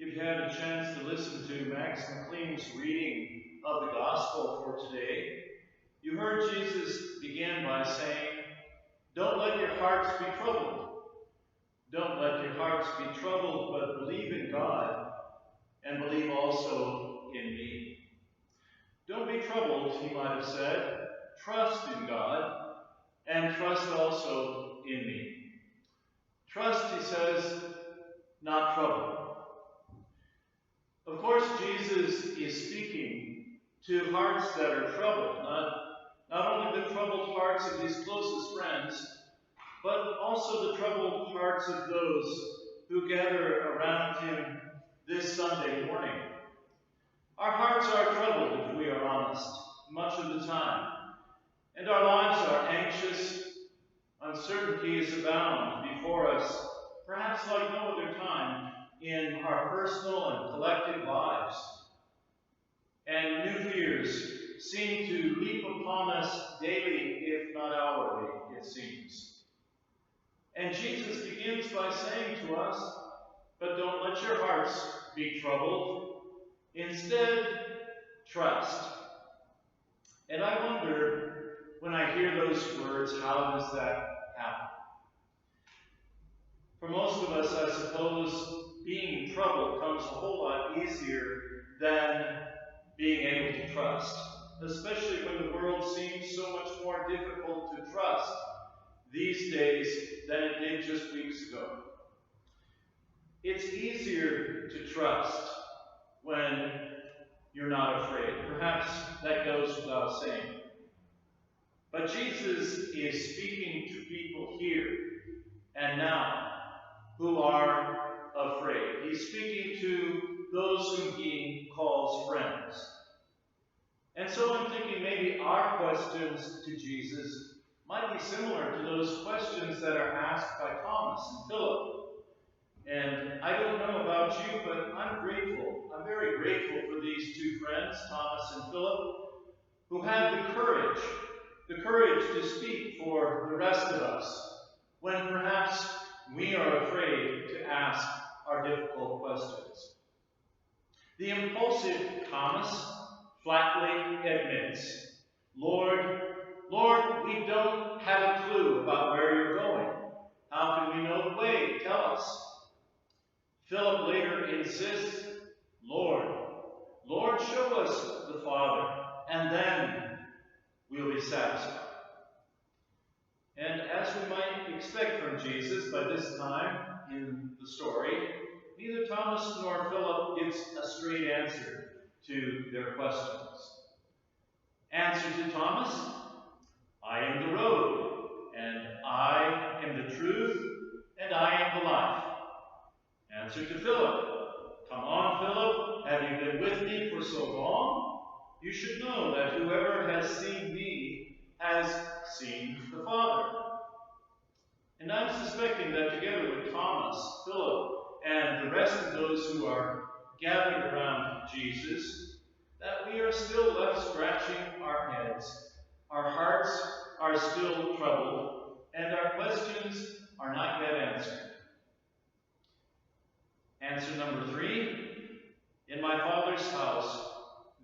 If you had a chance to listen to Max McLean's reading of the Gospel for today, you heard Jesus begin by saying, "Don't let your hearts be troubled. Don't let your hearts be troubled, but believe in God and believe also in me." Don't be troubled, he might have said. Trust in God and trust also in me. Trust, he says, not trouble. Of course, Jesus is speaking to hearts that are troubled, not only the troubled hearts of his closest friends, but also the troubled hearts of those who gather around him this Sunday morning. Our hearts are troubled, if we are honest, much of the time, and our lives are anxious. Uncertainties abound before us, perhaps like no other time in our personal and collective lives. And new fears seem to leap upon us daily, if not hourly, it seems. And Jesus begins by saying to us, "But don't let your hearts be troubled. Instead, trust." And I wonder, when I hear those words, how does that happen? For most of us, I suppose, being troubled comes a whole lot easier than being able to trust, especially when the world seems so much more difficult to trust these days than it did just weeks ago. It's easier to trust when you're not afraid. Perhaps that goes without saying. But Jesus is speaking to people here and now who are afraid. He's speaking to those whom he calls friends. And so I'm thinking maybe our questions to Jesus might be similar to those questions that are asked by Thomas and Philip. And I don't know about you, but I'm grateful. I'm very grateful for these two friends, Thomas and Philip, who have the courage to speak for the rest of us when perhaps we are afraid to ask our difficult questions. The impulsive Thomas flatly admits, Lord, we don't have a clue about where you're going. How can we know the way? Tell us." Philip later insists, Lord, show us the Father, and then we'll be satisfied." And as we might expect from Jesus by this time in the story, neither Thomas nor Philip gives a straight answer to their questions. Answer to Thomas, "I am the road, and I am the truth, and I am the life." Answer to Philip, "Come on, Philip, have you been with me for so long? You should know that whoever has seen me has seen the Father." And I'm suspecting that together with Thomas, Philip, and the rest of those who are gathered around Jesus, that we are still left scratching our heads. Our hearts are still troubled, and our questions are not yet answered. Answer number 3, in my Father's house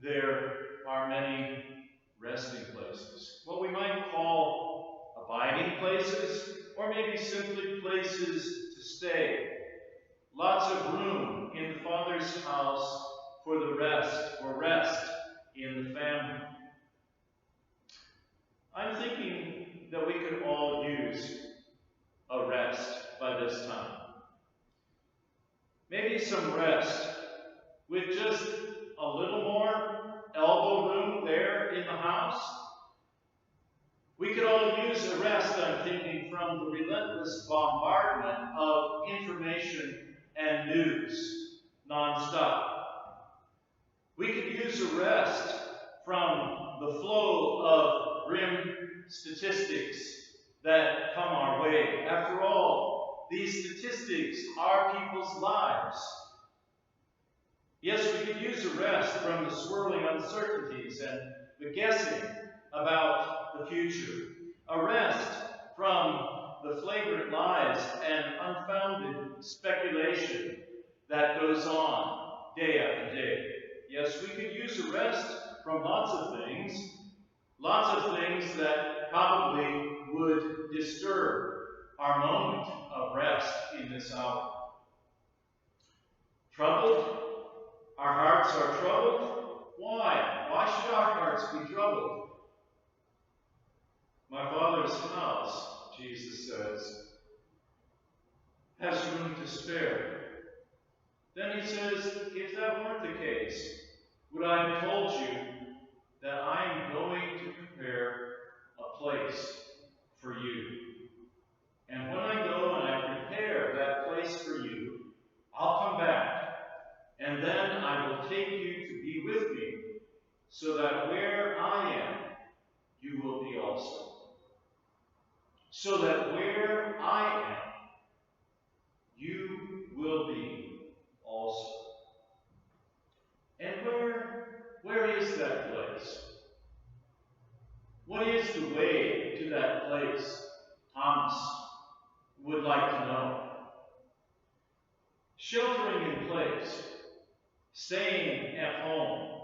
there are many resting places. What we might call abiding places, or maybe simply places to stay. Lots of room in the Father's house for rest in the family. I'm thinking that we could all use a rest by this time. Maybe some rest with just a little more elbow room there in the house. We could all use a rest, I'm thinking, from the relentless bombardment of information and news nonstop. We could use a rest from the flow of grim statistics that come our way. After all, these statistics are people's lives. Yes, we could use a rest from the swirling uncertainties and the guessing about the future. A rest from the flagrant lies and unfounded speculation that goes on day after day. Yes, we could use a rest from lots of things that probably would disturb our moment of rest in this hour. Troubled? Our hearts are troubled? Why? Why should our hearts be troubled? My Father's house, Jesus says, has room to spare. Then he says, if that weren't the case, would I have told you that I am going to prepare a place for you? And when I go and I prepare that place for you, I'll come back, and then I will take you to be with me, so that where I am, you will be also. So that where I am, you will be also. And where is that place? What is the way to that place? Thomas would like to know. Sheltering in place, staying at home.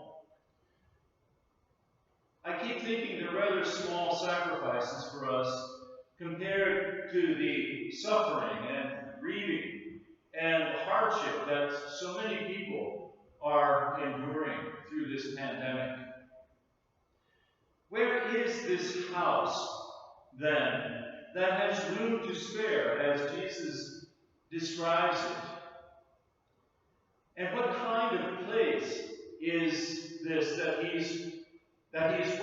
I keep thinking they're rather small sacrifices for us compared to the suffering and grieving and the hardship that so many people are enduring through this pandemic. Where is this house, then, that has room to spare, as Jesus describes it? And what kind of place is this that he's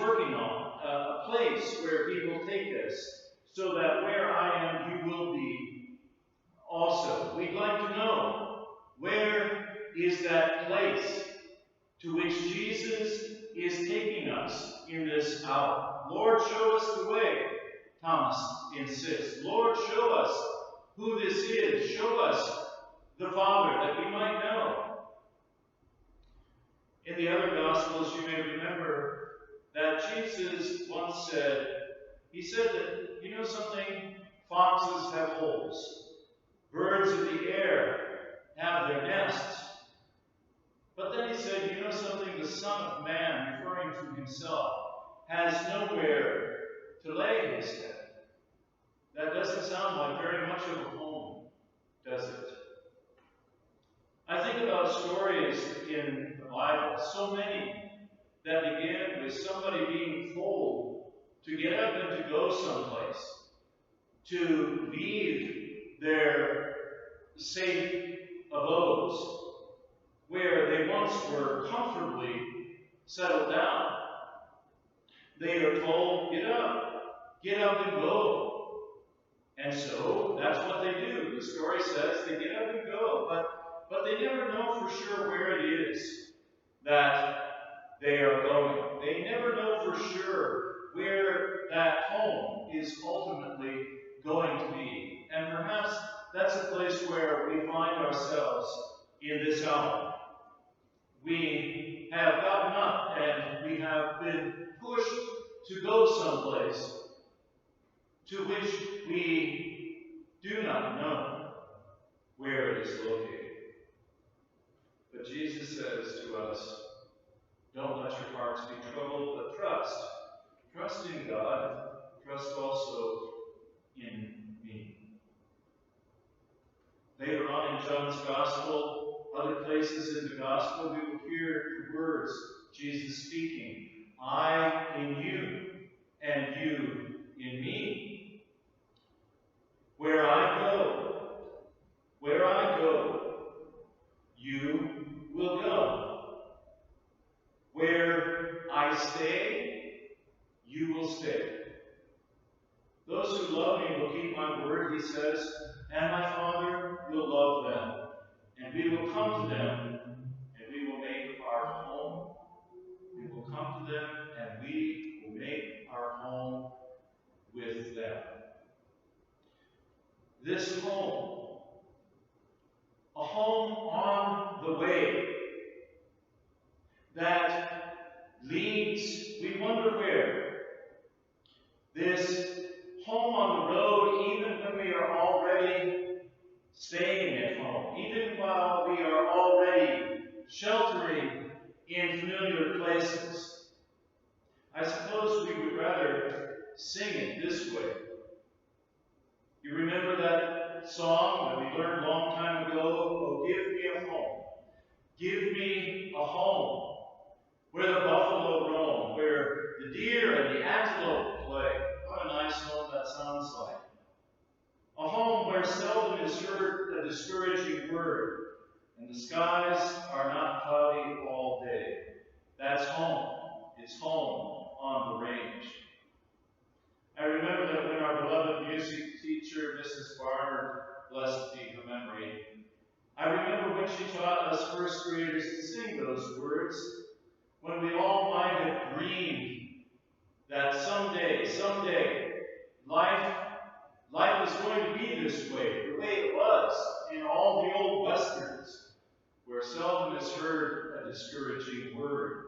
working on? A place where he will take us, so that where I am, you will be also. We'd like to know, where is that place to which Jesus is taking us in this hour? Lord, show us the way, Thomas insists. Lord, show us who this is. Show us the Father, that we might know. In the other Gospels, you may remember that Jesus once said, he said that, you know something? Foxes have holes. Birds of the air have their nests. But then he said, you know something? The Son of Man, referring to himself, has nowhere to lay his head. That doesn't sound like very much of a home, does it? I think about stories in the Bible, so many, that begin with somebody being told to get up and to go someplace, to leave their safe abodes, where they once were comfortably settled down. They are told, get up and go. And so, that's what they do. The story says they get up and go, but they never know for sure where it is that they are going. They never know for sure where that home is ultimately going to be. And perhaps that's a place where we find ourselves in this hour. We have gotten up and we have been pushed to go someplace to which we do not know where it is located. But Jesus says to us, don't let your hearts be troubled, but trust. Trust in God. Trust also in me. Later on in John's Gospel, other places in the Gospel, we will hear the words Jesus speaking, I in you, and you in me. Where I go, you will go. Where I stay, you will stay. Those who love me will keep my word, he says, and my Father will love them. And we will come to them, and we will make our home. We will come to them, and we will make our home with them. This home, a home on the way that leads, we wonder where. This home on the road, even when we are already staying at home, even while we are already sheltering in familiar places. I suppose we would rather sing it this way. You remember that song that we learned a long time ago? Oh, give me a home. Give me a home where the buffalo roam, where the deer and the antelope play. What a nice home that sounds like. A home where seldom is heard a discouraging word, and the skies are not cloudy all day. That's home. It's home on the range. I remember that when our beloved music teacher, Mrs. Barnard, blessed be her memory, I remember when she taught us first graders to sing those words, when we all might have dreamed that someday, life is going to be this way, the way it was in all the old westerns, where seldom is heard a discouraging word,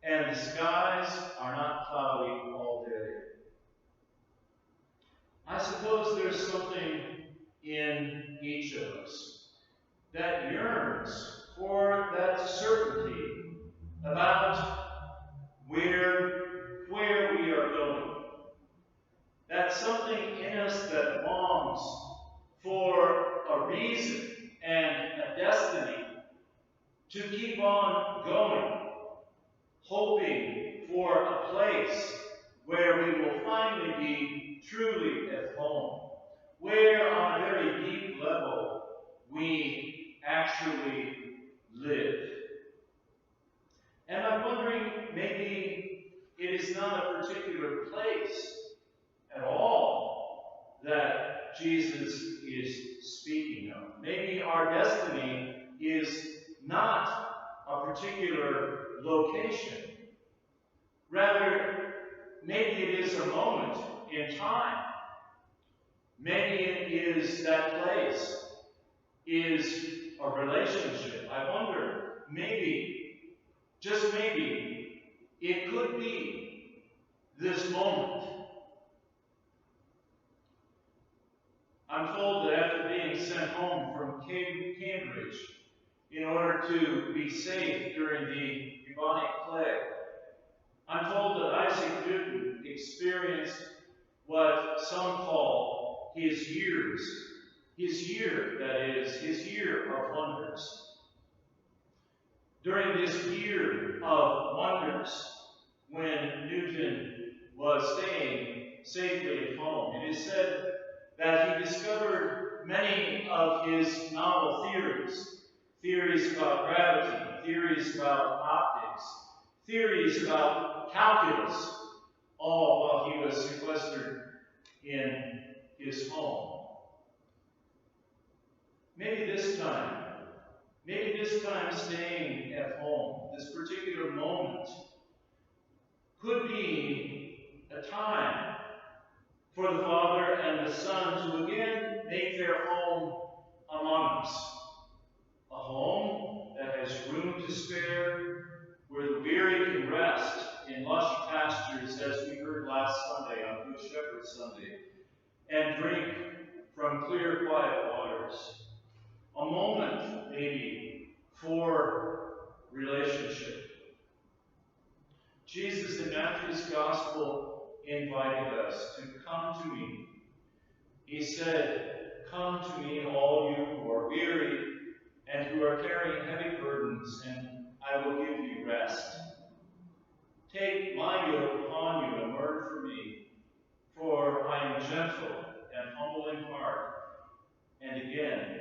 and the skies are not cloudy all day. I suppose there's something in each of us that yearns for that certainty about where we are going. That's something in us that longs for a reason and a destiny to keep on going, hoping for a place where we will finally be truly at home, where on a very deep level we actually live. And I'm wondering, maybe it is not a particular place at all that Jesus is speaking of. Maybe our destiny is not a particular location. Rather, maybe it is a moment in time. Maybe it is that place, is a relationship. I wonder, maybe, just maybe, it could be this moment. I'm told that after being sent home from Cambridge in order to be safe during the bubonic plague, I'm told that Isaac Newton experienced what some call his year of wonders. During this year of wonders, when Newton was staying safely at home, it is said that he discovered many of his novel theories about gravity, theories about optics, theories about calculus, all while he was sequestered in his home. Maybe this time staying at home, this particular moment, could be a time for the Father and the Son to again make their home among us. A home that has room to spare, where the weary can rest in lush pastures, as we heard last Sunday on Good Shepherd Sunday, and drink from clear, quiet waters. A moment, maybe, for relationship. Jesus in Matthew's Gospel invited us to come to me. He said, "Come to me, all you who are weary and who are carrying heavy burdens, and I will give you rest. Take my yoke upon you and learn from me, for I am gentle and humble in heart." And again,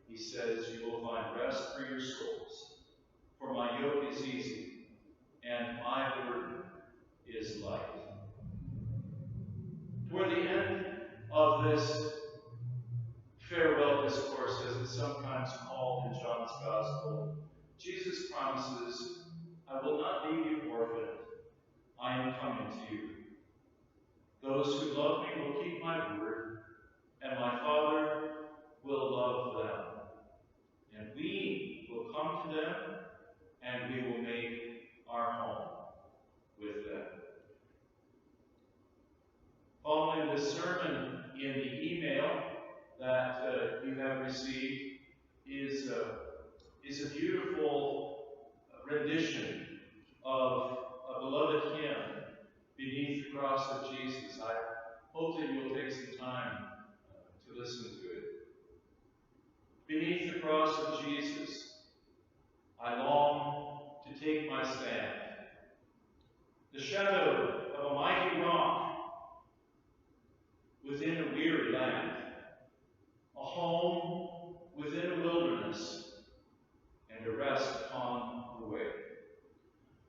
he says, "You will find rest for your souls. For my yoke is easy, and my burden is light." Toward the end of this farewell discourse, as it's sometimes called in John's Gospel, Jesus promises, "I will not leave you orphaned. I am coming to you. Those who love me will keep my word, and my Father will love them. And we will come to them, and we will make our home with them." Following this sermon in the email that you have received is is a beautiful rendition of a beloved hymn, Beneath the Cross of Jesus. I hope that you'll take some time to listen to it. Beneath the cross of Jesus, I long to take my stand. The shadow of a mighty rock within a weary land, a home within a wilderness, and a rest upon the way.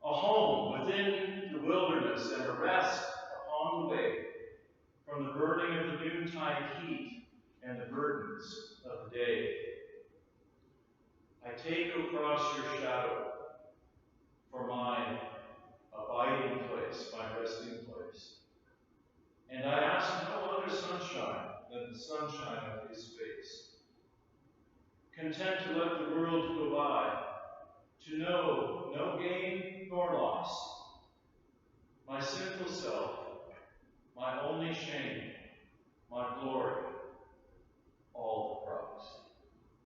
A home within the wilderness and a rest upon the way from the burning of the noontide heat and the burdens of the day. I take, O cross, your shadow for my abiding place, my resting place. And I ask no other sunshine than the sunshine of his face. Content to let the world go by, to know no gain nor loss. My sinful self, my only shame, my